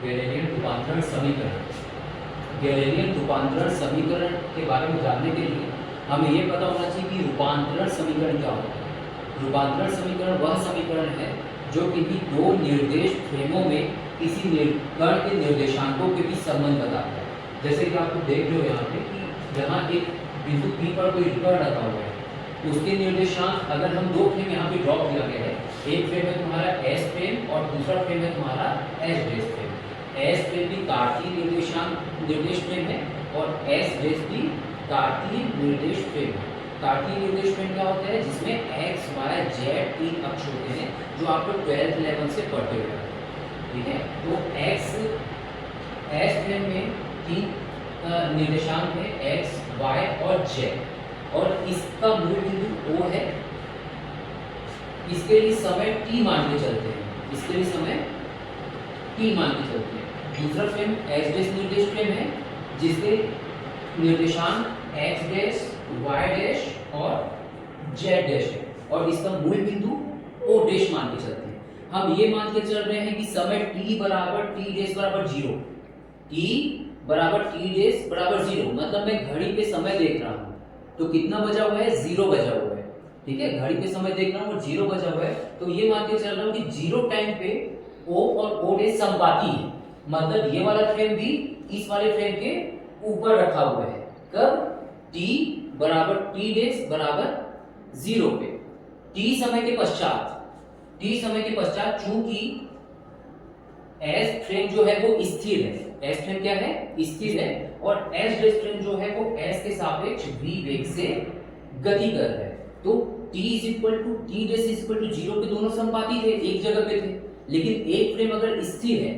गैलेलियन रूपांतरण समीकरण। गैलेलियन रूपांतरण समीकरण के बारे में जानने के लिए हमें ये पता होना चाहिए कि रूपांतरण समीकरण क्या होता है। रूपांतरण समीकरण वह समीकरण है जो किसी दो निर्देश फ्रेमों में किसी कण के निर्देशांकों के बीच संबंध बताता है। जैसे कि आप देख रहे हो यहाँ पे कि जहाँ एक बिंदु P पर कोई कण रखा हुआ है, उसके निर्देशांक अगर हम दो फ्रेम यहाँ पे ड्रॉ किया गया है, एक फ्रेम है तुम्हारा S फ्रेम और दूसरा फ्रेम है तुम्हारा S dash frame. S frame भी कार्तीय निर्देश फ्रेम है और S डैश भी कार्तीय निर्देश फ्रेम है। कार्तीय निर्देश फ्रेम क्या होता है? जिसमें x, y, z तीन अक्ष होते हैं जो आप लोग 12th लेवल से पढ़ते हुए हैं, ठीक है। तो S फ्रेम में तीन निर्देशांक है x, y और z, और इसका मूल बिंदु O है। इसके लिए समय t मान के चलते हैं, इसके लिए समय t मान के चलते हैं। दूसरा फ्रेम S डैश निर्देश फ्रेम है जिसके निर्देशांक x डैश, y डैश और z डैश है, और इसका मूल बिंदु O डैश मान के चलते हैं। हम ये मान के चल रहे हैं कि समय t बराबर t डैश बराबर 0, t बराबर t डैश बराबर 0, मतलब मैं घड़ी पे समय देख रहा हूँ तो कितना बजा हुआ है? 0 बजा हुआ है, ठीक है। घड़ी पे समय देख रहा हूँ और 0 बजा हुआ है, तो ये मान के चल रहा हूँ कि 0 टाइम पे O और O डैश संपाती है, मतलब ये वाला फ्रेम भी इस वाले फ्रेम के ऊपर रखा हुआ है। कब? t बराबर t डैश बराबर 0 पे, t समय के पश्चात चूंकि S फ्रेम जो है वो स्थिर है, S फ्रेम क्या है? स्थिर है, और S डैश फ्रेम जो है वो S के सापेक्ष v वेग से गति कर रहा है। तो t डैश 0 पे दोनों संपाती थे, एक जगह पे थे, लेकिन एक फ्रेम अगर स्थिर है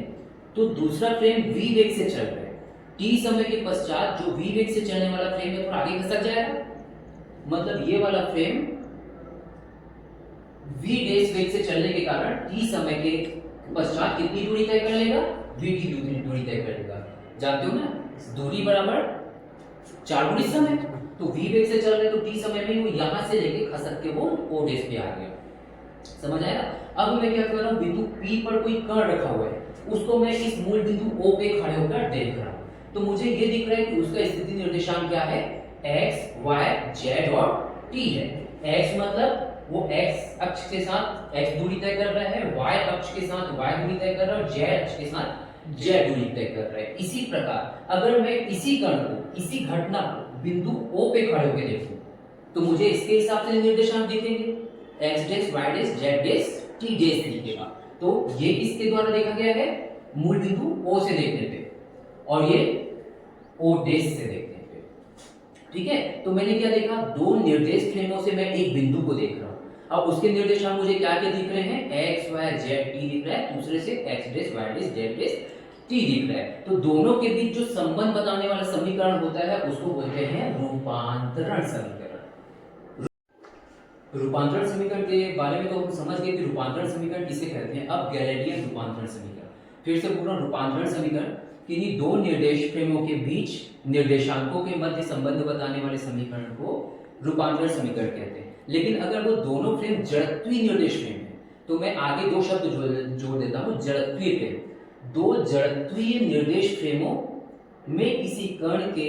तो दूसरा फ्रेम v वेग से चल रहा है। t समय के पश्चात जो v वेग से चलने वाला फ्रेम है थोड़ा आगे खसक जाएगा, मतलब ये वाला फ्रेम v डैश वेग से चलने के कारण t समय के पश्चात कितनी दूरी तय कर लेगा? v की दूरी तय कर लेगा। जानते हो ना, दूरी बराबर 4 गुणी समय, तो v वेग से चल रहे तो t समय में वो यहां से लेके खसक के वो o डैश पे आ गया। समझ आया? अब मैं क्या कर रहा हूं, बिंदु P पर कोई कण रखा हुआ है, उसको मैं इस मूल बिंदु O पे खड़े होकर देख रहा हूं, तो मुझे ये दिख रहा है कि उसका स्थिति निर्देशांक क्या है? x, y, z और t है। x मतलब वो x अक्ष के साथ x दूरी तय कर रहा है, y अक्ष के साथ y दूरी तय कर रहा है और z अक्ष के साथ z दूरी तय कर रहा है। इसी प्रकार अगर मैं इसी कण को, इसी घटना को बिंदु O पे खड़े होकर देखूं तो मुझे इसके हिसाब से निर्देशांक दिखेंगे, x dash, y dash, z dash, t dash दिखेगा। तो ये किसके द्वारा देखा गया है? मूल बिंदु O से देखने पे, और ये O डैश से देखने पे, ठीक है। तो मैंने क्या देखा? दो निर्देश फ्रेमों से मैं एक बिंदु को देख रहा हूं। अब उसके निर्देशांक मुझे क्या क्या दिख रहे हैं? x, y, z, t दिख रहा है, दूसरे से x dash, y dash, z dash, t दिख रहा है। तो दोनों के बीच जो संबंध बताने वाला समीकरण होता है उसको बोलते हैं रूपांतरण समीकरण। रूपांतरण समीकरण के बारे में तो हम समझ गए कि रूपांतरण समीकरण किसे कहते हैं। अब गैलेलियन रूपांतरण समीकरण, फिर से पूरा रूपांतरण समीकरण किन्हीं दो निर्देश फ्रेमों के बीच निर्देशांकों के मध्य संबंध बताने वाले समीकरण को रूपांतरण समीकरण कहते हैं। लेकिन अगर वो दोनों फ्रेम जड़त्वीय निर्देश फ्रेम है तो मैं आगे दो शब्द जोड़ देता हूं, जड़त्वीय फ्रेम। दो जड़त्वीय निर्देश फ्रेमों में किसी कण के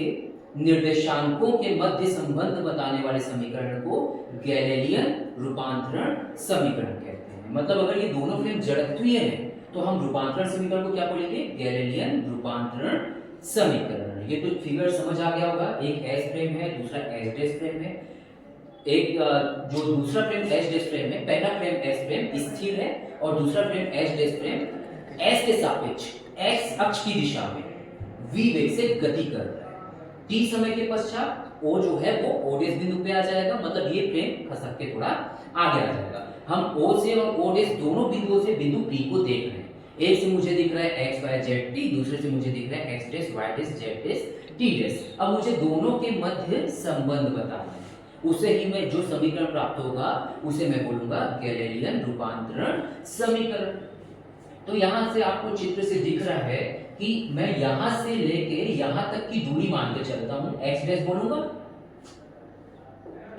निर्देशांकों के मध्य संबंध बताने वाले समीकरण को गैलेलियन रूपांतरण समीकरण कहते हैं। मतलब अगर ये दोनों फ्रेम जड़त्वीय हैं तो हम रूपांतरण समीकरण को क्या बोलेंगे? गैलेलियन रूपांतरण समीकरण। ये तो फिगर समझ आ गया होगा, एक S फ्रेम है, दूसरा S डैश फ्रेम है। एक जो दूसरा फ्रेम S डैश फ्रेम है, पहला फ्रेम S फ्रेम स्थिर है और दूसरा frame S dash frame S के सापेक्ष x अक्ष की दिशा में v वेग से गति कर रहा है। t समय के पश्चात O जो है वो O डैश बिंदु पे आ जाएगा, मतलब ये फ्रेम खसक के थोड़ा आगे आ जाएगा। हम O से और O डैश दोनों बिंदुओं से बिंदु P को देख रहे हैं। एक से मुझे दिख रहा है x, y, z, t, दूसरे से मुझे दिख रहा है x dash, y dash, z dash, t dash. अब मुझे दोनों के मध्य संबंध बताना है, उसे ही मैं जो समीकरण प्राप्त होगा उसे मैं बोलूंगा गैलेलियन रूपांतरण समीकरण। तो यहां से आपको चित्र से दिख रहा है कि मैं यहां से लेके यहां तक की दूरी मान के चलता हूं, x डैश बोलूंगा,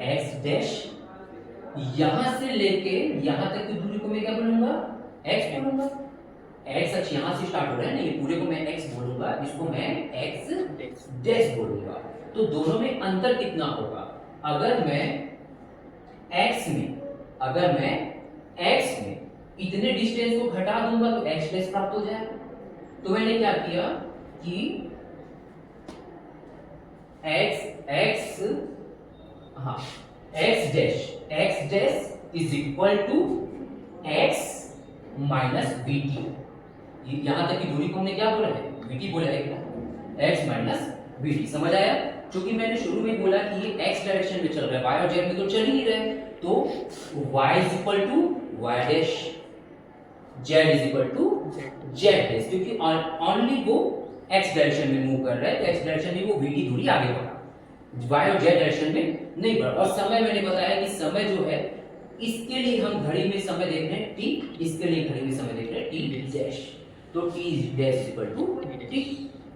x डैश, यहां से लेके यहां तक की दूरी को मैं क्या बोलूंगा? x बोलूंगा। एक्स अक्ष यहाँ से स्टार्ट हो रहा है ना, ये पूरे को मैं एक्स बोलूंगा, इसको मैं एक्स डैश बोलूंगा। तो दोनों में अंतर कितना होगा? अगर मैं एक्स में इतने डिस्टेंस को घटा दूंगा तो एक्स डैश प्राप्त हो जाएगा। तो मैंने क्या किया कि X dash is equal to X minus B T. यहां तक की दूरी को हमने क्या बोला है? वीटी बोला है क्या? X minus VT. समझ आया? क्योंकि मैंने शुरू में बोला कि ये एक्स डायरेक्शन में चल रहा है, वाई और जेड में तो चल ही नहीं रहे, तो y is equal to Y dash, z is equal to Z dash, क्योंकि ओनली वो x डायरेक्शन में मूव कर रहा है, तो x डायरेक्शन में वो vt दूरी आगे बढ़ा, y और z डायरेक्शन में नहीं बढ़ा। और समय मैंने बताया कि समय जो है, इसके लिए हम घड़ी में समय देख रहे हैं t, इसके लिए घड़ी में समय देख रहे हैं t डैश, तो t dash equal to t।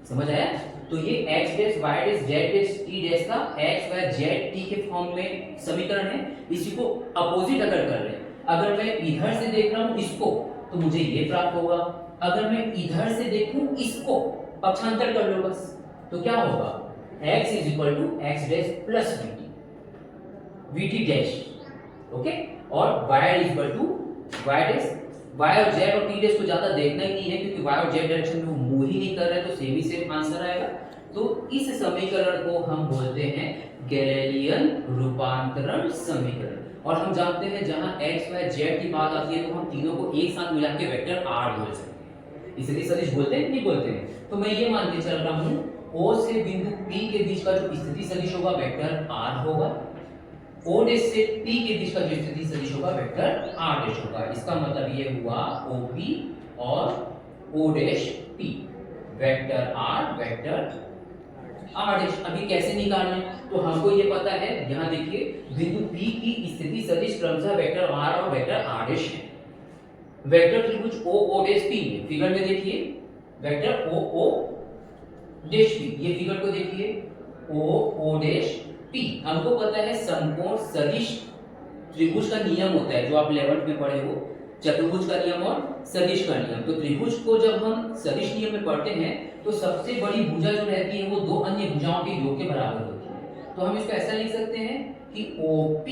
समझ आया? तो ये x dash y dash z dash t dash का x y z t के फॉर्म में समीकरण है। इसी को अपोजिट अगर कर रहे हैं, अगर मैं इधर से देख रहा हूं इसको, तो मुझे ये प्राप्त होगा। अगर मैं इधर से देखूं इसको, पक्षांतर कर लो बस, तो क्या होगा? x is equal to x dash plus vt dash, okay. और y is equal to y dash, y और z और t डैश को ज्यादा देखना ही नहीं है, क्योंकि y और z डायरेक्शन में वो मूव ही नहीं कर रहा है, तो सेम ही सेम आंसर आएगा। तो इस समीकरण को हम बोलते हैं गैलीलियन रूपांतरण समीकरण। और हम जानते हैं जहां x y z की बात आती है, तो हम तीनों को एक साथ मिला के वेक्टर r बोल सकते हैं। स्थिति सदिश बोलते हैं नहीं बोलते हैं? तो मैं ये मान के चल रहा हूं O से बिंदु P के बीच का जो स्थिति सदिश होगा वेक्टर r होगा, O डैश से P के बीच का जो स्थिति सदिश होगा वेक्टर r डैश होगा। इसका मतलब ये हुआ OP और O dash P, vector r vector r dash. अभी कैसे निकालने? तो हमको ये पता है, यहां देखिए बिंदु P की स्थिति सदिश क्रमशः वेक्टर r और वेक्टर r डैश है। वेक्टर त्रिभुज O डैश P में, फिगर में देखिए वेक्टर O डैश P, ये फिगर को देखिए O डैश P। हमको पता है समकोण सदिश त्रिभुज का नियम होता है, जो आप 11th में पढ़े हो, चतुर्भुज का नियम और सदिश का नियम। तो त्रिभुज को जब हम सदिश नियम में पढ़ते हैं, तो सबसे बड़ी भुजा जो रहती है वो दो अन्य भुजाओं के योग के बराबर होती है। तो हम इसको ऐसा लिख सकते हैं कि OP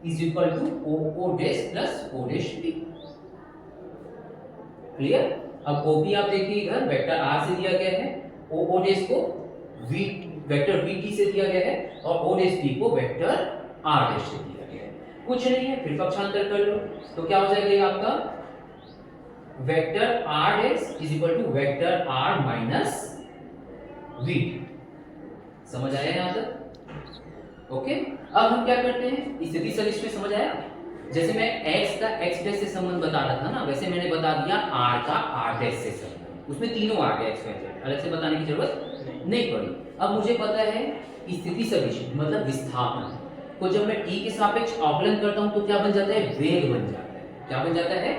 is equal to O dash plus O dash P। Clear? अब OP आप देखिए इधर वेक्टर r से दिया गया है, O डैश को वेक्टर vt से दिया गया है, और O डैश P को वेक्टर r डैश से दिया गया है। कुछ नहीं है, फिर पक्षांतर कर लो, तो क्या हो जाएगा ये आपका vector r dash is equal to vector r minus vt। समझ आया यहां तक? ओके। अब हम क्या करते हैं, स्थिति सदिश में समझ आया? जैसे मैं x का x डैश से संबंध बता रहा था ना, वैसे मैंने बता दिया r का r डैश से संबंध। उसमें तीनों आ गए, x y z, अलग से बताने की जरूरत नहीं पड़ी। अब मुझे पता है स्थिति सदिश मतलब विस्थापन को जब मैं t के सापेक्ष अवकलन करता हूं, तो क्या बन जाता है? वेग बन जाता है। क्या बन जाता है?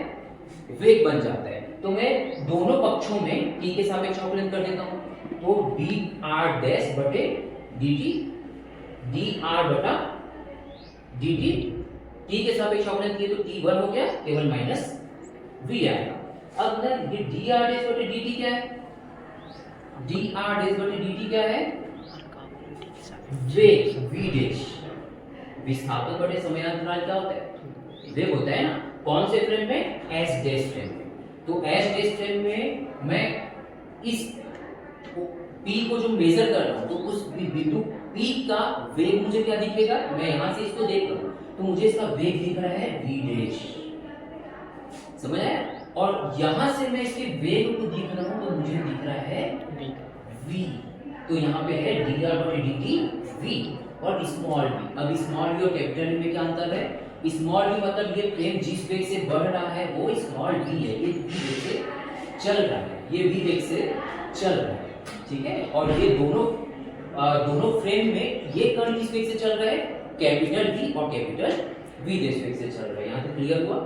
वेग बन जाता है। तो मैं दोनों पक्षों में t के सापेक्ष अवकलन कर देता हूं, तो dr डैश बटे dt, dr बटा dt, t के सापेक्ष अवकलन किए तो t1 हो गया, केवल माइनस v आएगा। अब ना ये dr डैश बटे dt क्या है? dr डैश बटे dt क्या है? वेग v डैश। विस्थापन बटे समयांतराल क्या होता है? वेग होता है ना। कौन से फ्रेम में? s डैश फ्रेम में। तो s डैश फ्रेम में मैं इस p को जो मेजर कर रहा हूं, तो उस बिंदु p का वेग मुझे क्या दिखेगा? मैं यहां से इसको देख रहा हूं, तो मुझे इसका वेग दिख रहा है v डैश। समझ आया? और यहां से मैं इसके वेग को देख रहा हूं, तो मुझे दिख रहा है v। तो यहाँ पे है dr बटे dt v और स्मॉल v। अब स्मॉल v और कैपिटल v में क्या अंतर है? स्मॉल v मतलब ये फ्रेम जिस वेग से बढ़ रहा है वो स्मॉल v है, ये v वेग से चल रहा है, ये v वेग से चल रहा है, ठीक है। और ये दोनों फ्रेम में ये कण किस वेग से चल रहा है? कैपिटल v और कैपिटल v देश वेग से चल रहा है। यहाँ तक क्लियर हुआ?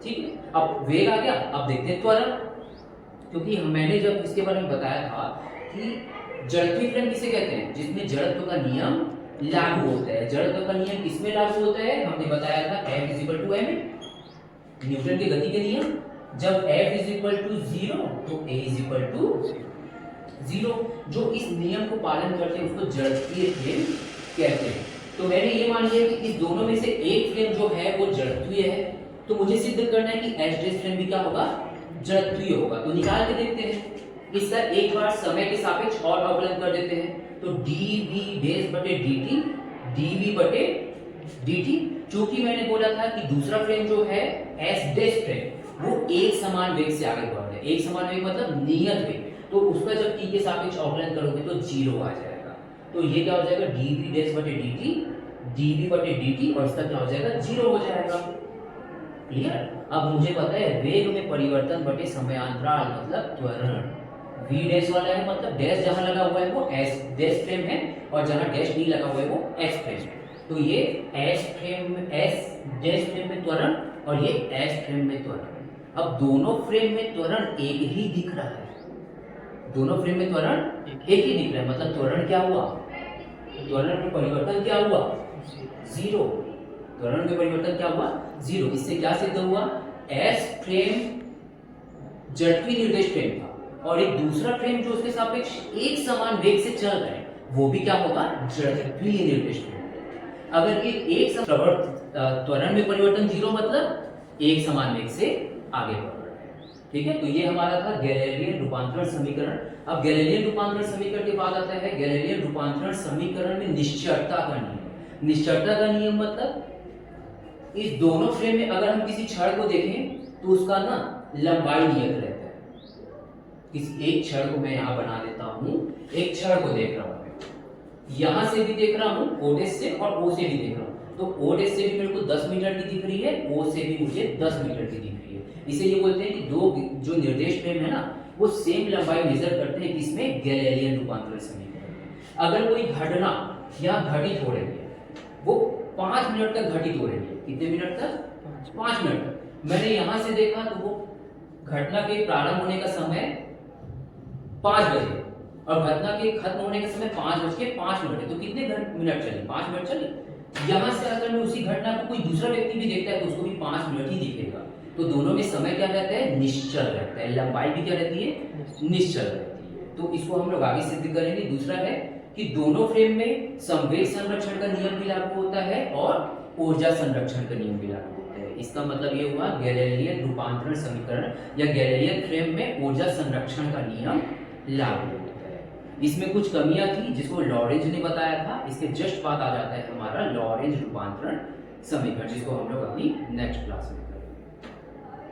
ठीक है। अब वेग आ गया, अब देखते हैं त्वरण। क्योंकि मैंने जब इसके बारे में बताया था कि जड़त्वीय फ्रेम किसे कहते हैं? जिसमें जड़त्व का नियम लागू होता है। जड़त्व का नियम किसमें लागू होता है? हमने बताया था F = ma, न्यूटन के गति के नियम जब f इज इक्वल टू 0 तो a इज इक्वल टू 0। जो इस नियम को पालन करते हैं उसको जड़त्वीय फ्रेम कहते हैं। तो मैंने ये मान लिया कि इस दोनों में से एक फ्रेम जो है वो जड़त्वीय है, तो मुझे सिद्ध करना है कि एच डैश फ्रेम भी क्या होगा, जड़त्वीय होगा। तो निकाल के देखते हैं। इसका एक बार समय के सापेक्ष और अवकलन कर देते हैं, तो dv डैश बटे dt dv बटे dt। चूंकि मैंने बोला था कि दूसरा फ्रेम जो है एस डैश फ्रेम वो एक समान वेग से आगे बढ़ रहा है। एक समान वेग मतलब नियत वेग, तो उसका जब t के सापेक्ष अवकलन करोगे तो 0 आ जाएगा। तो ये क्या हो जाएगा, dv डैश बटे dt dv बटे dt, और इसका क्या हो जाएगा, 0 हो जाएगा। क्लियर। अब मुझे पता है वेग में परिवर्तन बटे समयांतराल मतलब त्वरण। v डैश वाला है मतलब डैश जहां लगा हुआ है वो s डैश फ्रेम है, और जहां डैश नहीं लगा हुआ है वो s फ्रेम है। तो ये s frame s dash frame में त्वरण और ये s फ्रेम में त्वरण। अब दोनों फ्रेम में त्वरण एक ही दिख रहा है, दोनों फ्रेम में त्वरण एक ही दिख रहा है, मतलब त्वरण क्या हुआ, त्वरण में परिवर्तन क्या हुआ, 0। त्वरण में परिवर्तन क्या हुआ, 0। इससे क्या सिद्ध हुआ, s फ्रेम जड़त्वीय निर्देश फ्रेम था, और एक दूसरा फ्रेम जो उसके सापेक्ष एक समान वेग से चल रहा है वो भी क्या होगा, जड़त्वीय निर्देश फ्रेम। अगर ये एक त्वरण में परिवर्तन 0 मतलब एक समान वेग से आगे बढ़ रहा है। ठीक है, तो ये हमारा था गैलीलियन रूपांतरण समीकरण। अब गैलीलियन रूपांतरण समीकरण के बाद आता है गैलीलियन रूपांतरण समीकरण में निश्चलता का नियम। निश्चलता का नियम मतलब इस दोनों फ्रेम में अगर हम किसी छड़ को देखें तो उसका ना लंबाई नियत रहता है। किसी एक छड़ को मैं यहाँ बना देता हूँ, एक छड़ को देख रहा हूँ, यहाँ से भी देख रहा हूँ o डैश से, और o से भी देख रहा हूँ। तो o डैश से भी मेरे को 10 मीटर की दिख रही है, o से भी मुझे 10 मीटर की दिख रही है। इसे ये बोलते हैं कि दो जो निर्देश फ्रेम है ना वो सेम लंबाई मेजर करते हैं, किसमें, गैलीलियन रूपांतरण समीकरण। अगर कोई घटना या घटित हो रही है वो 5 मिनट तक घटित हो रही है, कितने मिनट तक, 5 मिनट तक। मैंने यहाँ से देखा तो वो घटना के प्रारंभ होने का समय 5 बजे और घटना के खत्म होने का समय 5:05 है, तो कितने मिनट चले, 5 मिनट चले। यहाँ से अगर मैं उसी घटना को कोई दूसरा व्यक्ति भी देखता है तो उसको भी 5 मिनट ही दिखेगा। तो दोनों में समय क्या रहता है, निश्चल रहता है, लंबाई भी क्या रहती है, निश्चल रहती है। तो इसको हम लोग आगे सिद्ध करेंगे। दूसरा है कि दोनों फ्रेम में संवेग संरक्षण का नियम भी लागू होता है और ऊर्जा संरक्षण का नियम भी लागू होता है। इसका मतलब ये हुआ गैलीलियन रूपांतरण समीकरण या गैलीलियन फ्रेम में ऊर्जा संरक्षण का नियम लागू होता है। इसमें कुछ कमियां थी जिसको लॉरेंज ने बताया था। इसके जस्ट बाद आ जाता है हमारा लॉरेंज रूपांतरण समीकरण, जिसको हम लोग अपनी नेक्स्ट क्लास में